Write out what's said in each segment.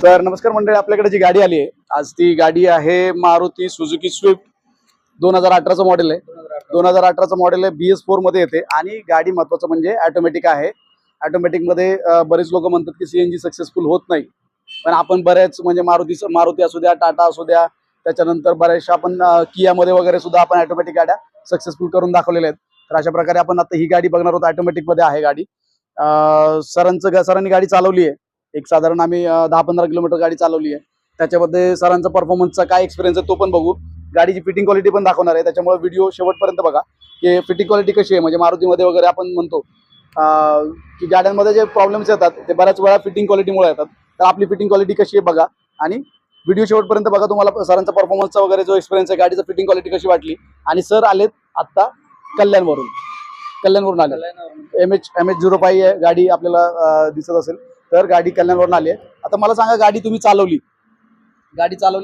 तर नमस्कार मंडळी, आपल्याकडे जी गाडी आली आहे आज ती गाडी आहे मारुती सुझुकी स्विफ्ट 2018चं मॉडेल आहे. 2018चं मॉडेल आहे, BS4 मध्ये येते आणि गाडी महत्वाचं म्हणजे ऑटोमॅटिक आहे. ऑटोमॅटिक मध्ये बरेच लोक म्हणतात की CNG सक्सेसफुल होत नाही, पण आपण बऱ्याच म्हणजे मारुती असू द्या, टाटा असू द्या, त्याच्यानंतर बऱ्याचशा आपण किया मध्ये वगैरे सुद्धा आपण ऑटोमॅटिक गाड्या सक्सेसफुल करून दाखवलेल्या आहेत. तर अशा प्रकारे आपण आता ही गाडी बघणार आहोत. ऑटोमॅटिक मध्ये आहे गाडी. सरांनी गाडी चालवली आहे. एक साधारण आम्ही 10-15 किलोमीटर गाडी चालवली आहे. त्याच्यामध्ये सरांचा परफॉर्मन्सचा काय एक्सपिरियन्स आहे तो पण बघू. गाडीची फिटिंग क्वालिटी पण दाखवणार आहे, त्याच्यामुळे व्हिडिओ शेवटपर्यंत बघा की फिटिंग क्वालिटी कशी आहे. म्हणजे मारुतीमध्ये वगैरे आपण म्हणतो की गाड्यांमध्ये जे प्रॉब्लेम्स येतात ते बऱ्याच वेळा फिटिंग क्वालिटीमुळे येतात. तर आपली फिटिंग क्वालिटी कशी आहे बघा आणि व्हिडिओ शेवटपर्यंत बघा. तुम्हाला सरांचा परफॉर्मन्सचा वगैरे जो एक्सपिरियन्स आहे, गाडीचं फिटिंग क्वालिटी कशी वाटली. आणि सर आलेत आत्ता कल्याणवरून आले. MH05 आहे गाडी, आपल्याला दिसत असेल. तर गाडी कल्याणवरून आली आहे. आता मला सांगा, गाडी तुम्ही चालवली,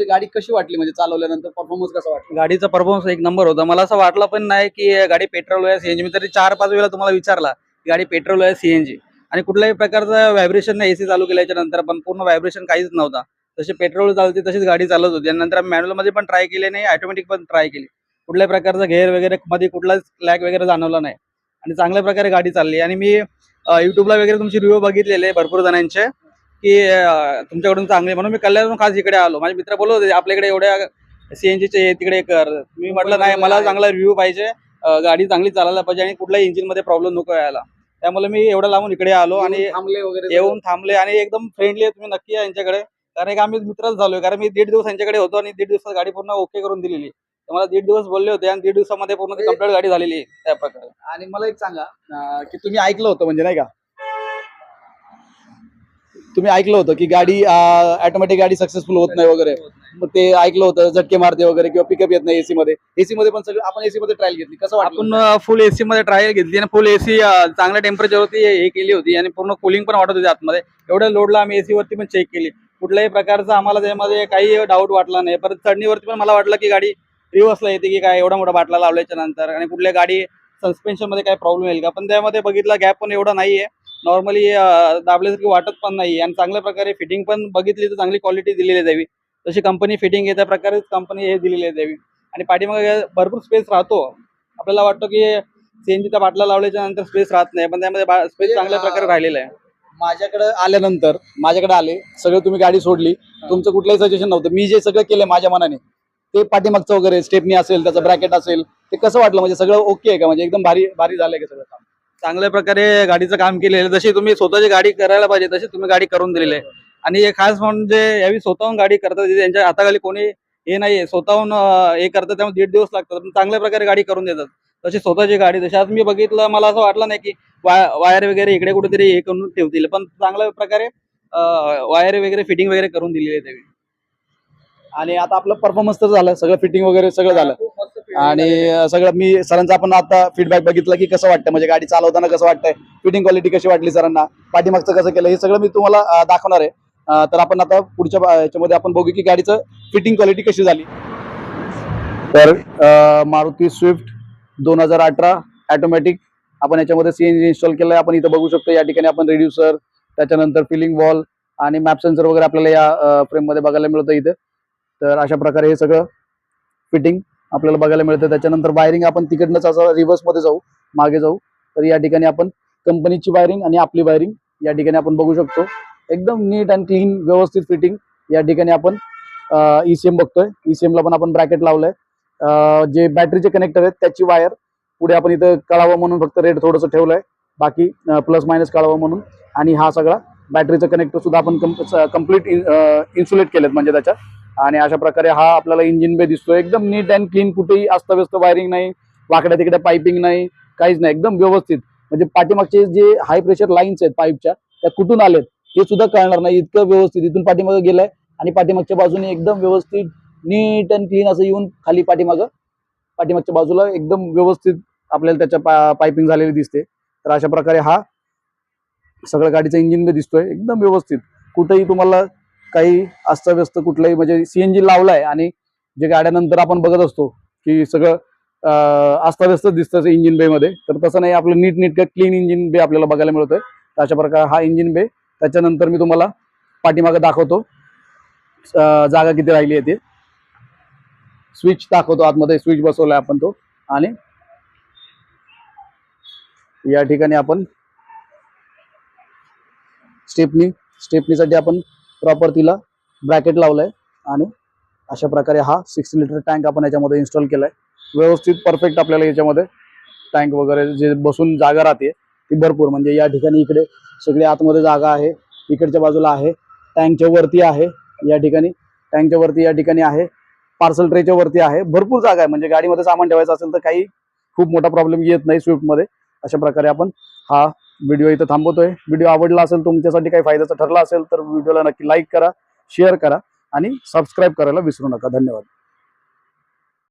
गाडी कशी वाटली, म्हणजे चालवल्यानंतर परफॉर्मन्स कसा वाटला? गाडीचा परफॉर्मन्स एक नंबर होता. मला असं वाटलं पण नाही की गाडी पेट्रोल आहे CNG. मी तरी 4-5 वेळा तुम्हाला विचारला की गाडी पेट्रोल आहे CNG, आणि कुठल्याही प्रकारचा व्हायब्रेशन नाही. AC चालू केल्याच्या नंतर पण पूर्ण व्हायब्रेशन काहीच नव्हता. जशी पेट्रोल चालते तशीच गाडी चालत होती. नंतर आम्ही मॅन्युअल मध्ये पण ट्राय केले नाही, ऑटोमॅटिक पण ट्राय केली. कुठल्याही प्रकारचा घेर वगैरे मध्ये कुठलाच लॅग वगैरे जाणवला नाही आणि चांगल्या प्रकारे गाडी चालली. आणि मी युट्यूबला वगैरे तुमची रिव्ह्यू बघितलेले भरपूर जणांचे की तुमच्याकडून चांगले, म्हणून मी कल्याणवरून खास इकडे आलो. माझे मित्र बोलत होते आपल्याकडे एवढ्या CNGचे तिकडे कर. मी म्हटलं नाही, मला चांगला रिव्ह्यू पाहिजे, गाडी चांगली चालायला पाहिजे आणि कुठल्याही इंजिन मध्ये प्रॉब्लेम नको यायला. त्यामुळे मी एवढं लांबून इकडे आलो आणि येऊन थांबले आणि एकदम फ्रेंडली आहे. तुम्ही नक्की या यांच्याकडे, कारण एक आम्ही मित्रच झालोय. कारण मी 1.5 दिवस यांच्याकडे होतो आणि 1.5 दिवसात गाडी पूर्ण ओके करून दिलेली. मला 1.5 दिवस बोलले होते आणि 1.5 दिवसामध्ये पूर्ण ती कंप्लीट गाडी झालेली आहे त्या प्रकारे. आणि मला एक सांगा की तुम्ही ऐकलं होतं, म्हणजे नाही का, तुम्ही ऐकलं होतं की गाडी ऑटोमॅटिक गाडी सक्सेसफुल होत नाही वगैरे, मग ते ऐकलं होतं झटके मारते वगैरे किंवा पिकअप येत नाही AC मध्ये पण सगळं आपण AC मध्ये ट्रायल घेतली. कसं वाटलं? आपण फुल AC मध्ये ट्रायल घेतली आणि फुल AC चांगल्या टेम्परेचरवरती हे केली होती आणि पूर्ण कूलिंग पण वाटत होती आतमध्ये. एवढ्या लोडला आम्ही AC वरती पण चेक केली. कुठल्याही प्रकारचा आम्हाला त्यामध्ये काही डाऊट वाटला नाही. परत चढणीवरती पण मला वाटलं की गाडी रिव्हर्सला येते की काय, एवढा मोठा बाटला लावल्याच्या नंतर, आणि कुठल्या गाडी सस्पेन्शन मध्ये काय प्रॉब्लेम येईल का. पण त्यामध्ये बघितला गॅप पण एवढा नाहीये, नॉर्मली दाबल्यासारखी वाटत पण नाही. आणि चांगल्या प्रकारे फिटिंग पण बघितली तर चांगली क्वालिटी दिलेली आहे द्यावी. जशी कंपनी फिटिंग आहे त्या प्रकारेच कंपनी हे दिलेली आहे द्यावी. आणि पाठीमागे भरपूर स्पेस राहतो. आपल्याला वाटतं की CNGचा बाटला लावल्याच्या नंतर स्पेस राहत नाही, पण त्यामध्ये स्पेस चांगल्या प्रकारे राहिलेला आहे. माझ्याकडे आले सगळं, तुम्ही गाडी सोडली, तुमचं कुठलंही सजेशन नव्हतं. मी जे सगळं केलं माझ्या मनाने, ते पाठीमागचं वगैरे स्टेपनी असेल, त्याचं ब्रॅकेट असेल, ते कसं वाटलं, म्हणजे सगळं ओके आहे का, म्हणजे एकदम भारी भारी झालंय का सगळं काम? चांगल्या प्रकारे गाडीचं काम केलेलं आहे. जशी तुम्ही स्वतःची गाडी करायला पाहिजे तशी तुम्ही गाडी करून दिलेली आहे. आणि खास म्हणजे यावी स्वतःहून गाडी करतात, त्यांच्या हाताखाली कोणी हे नाहीये, स्वतःहून हे करतात. त्यामुळे 1.5 दिवस लागतात, पण चांगल्या प्रकारे गाडी करून देतात. तशी स्वतःची गाडी, तशी आज मी बघितलं, मला असं वाटलं नाही की वायर वगैरे इकडे कुठेतरी हे करून ठेवतील, पण चांगल्या प्रकारे वायर वगैरे फिटिंग वगैरे करून दिलेली आहे त्यावेळी. आणि आता आपलं परफॉर्मन्स तर झालं, सगळं फिटिंग वगैरे सगळं झालं. आणि सगळं मी सरांचा आपण आता फीडबॅक बघितलं की कसं वाटतं, म्हणजे गाडी चालवताना कसं वाटतंय, फिटिंग क्वालिटी कशी वाटली सरांना, पाठीमागचं कसं केलं, हे सगळं मी तुम्हाला दाखवणार आहे. तर आपण आता पुढच्या याच्यामध्ये आपण बघू की गाडीचं फिटिंग क्वालिटी कशी झाली. तर मारुती स्विफ्ट 2018 ऑटोमॅटिक आपण याच्यामध्ये CNG इन्स्टॉल केलंय. आपण इथं बघू शकतो, या ठिकाणी आपण रेड्युसर, त्याच्यानंतर फिलिंग वॉल आणि मॅप सेन्सर वगैरे आपल्याला या फ्रेम मध्ये बघायला मिळतं इथे. तर अशा प्रकारे हे सगळं फिटिंग आपल्याला बघायला मिळतं. त्याच्यानंतर वायरिंग आपण तिकडनंच असं रिव्हर्स मध्ये जाऊ, मागे जाऊ, तर या ठिकाणी आपण कंपनीची वायरिंग आणि आपली वायरिंग या ठिकाणी आपण बघू शकतो. एकदम नीट अँड क्लीन व्यवस्थित फिटिंग. या ठिकाणी आपण ECM बघतोय. ECM ला पण आपण ब्रॅकेट लावलंय. जे बॅटरीचे कनेक्टर आहेत त्याची वायर पुढे आपण इथं कळावं म्हणून फक्त रेड थोडंसं ठेवलंय, बाकी प्लस मायनस कळावं म्हणून. आणि हा सगळा बॅटरीचा कनेक्टर सुद्धा आपण कम्प्लीट इन्सुलेट केलेत म्हणजे त्याच्या. आणि अशा प्रकारे हा आपल्याला इंजिन बे दिसतोय, एकदम नीट अँड क्लीन, कुठेही अस्तव्यस्त वायरिंग नाही, वाकड्या तिकडे पायपिंग नाही, काहीच नाही, एकदम व्यवस्थित. म्हणजे पाठीमागचे जे हाय प्रेशर लाईन्स आहेत पाईपच्या, त्या कुठून आलेत हे सुद्धा कळणार नाही, इतकं व्यवस्थित इथून पाठीमागे गेलाय. आणि पाठीमागच्या बाजूने एकदम व्यवस्थित नीट अँड क्लीन असं येऊन खाली पाठीमागच्या बाजूला एकदम व्यवस्थित आपल्याला त्याच्या पायपिंग झालेली दिसते. तर अशा प्रकारे हा सगळं गाडीचा इंजिन बे दिसतोय, एकदम व्यवस्थित. कुठेही तुम्हाला काही अस्तव्यस्त कुठलंही, म्हणजे CNG लावलाय आणि जे गाड्यानंतर आपण बघत असतो की सगळं अस्ताव्यस्त दिसतं इंजिन बे मध्ये, तर तसं नाही, आपलं नीट क्लीन इंजिन बे आपल्याला बघायला मिळतोय. अशा प्रकारे हा इंजिन बे. त्याच्यानंतर मी तुम्हाला पाठीमागे दाखवतो जागा किती राहिली आहे ते स्विच दाखवतो. आतमध्ये स्विच बसवलाय आपण तो. आणि या ठिकाणी आपण स्टेपनीसाठी आपण प्रॉपर तिला ब्रॅकेट लावलंय. आणि अशा प्रकारे हा 60 लिटर टँक आपण याच्यामध्ये इन्स्टॉल केलाय. व्यवस्थित परफेक्ट आपल्याला याच्यामध्ये टँक वगैरे जे बसून जागा राहते ती भरपूर. म्हणजे या ठिकाणी इकडे सगळी आतमध्ये जागा आहे, इकडच्या बाजूला आहे, टँकच्या वरती आहे, या ठिकाणी टँकच्या वरती या ठिकाणी आहे, पार्सल ट्रेच्या वरती आहे, भरपूर जागा आहे. म्हणजे गाडीमध्ये सामान ठेवायचं असेल तर काही खूप मोठा प्रॉब्लेम येत नाही स्विफ्टमध्ये. अशा प्रकारे आपण हा व्हिडिओ इथं थांबवतोय. व्हिडिओ आवडला असेल, तुमच्यासाठी काही फायद्याचा ठरला असेल तर व्हिडिओला नक्की लाईक करा, शेअर करा आणि सबस्क्राईब करायला विसरू नका. धन्यवाद.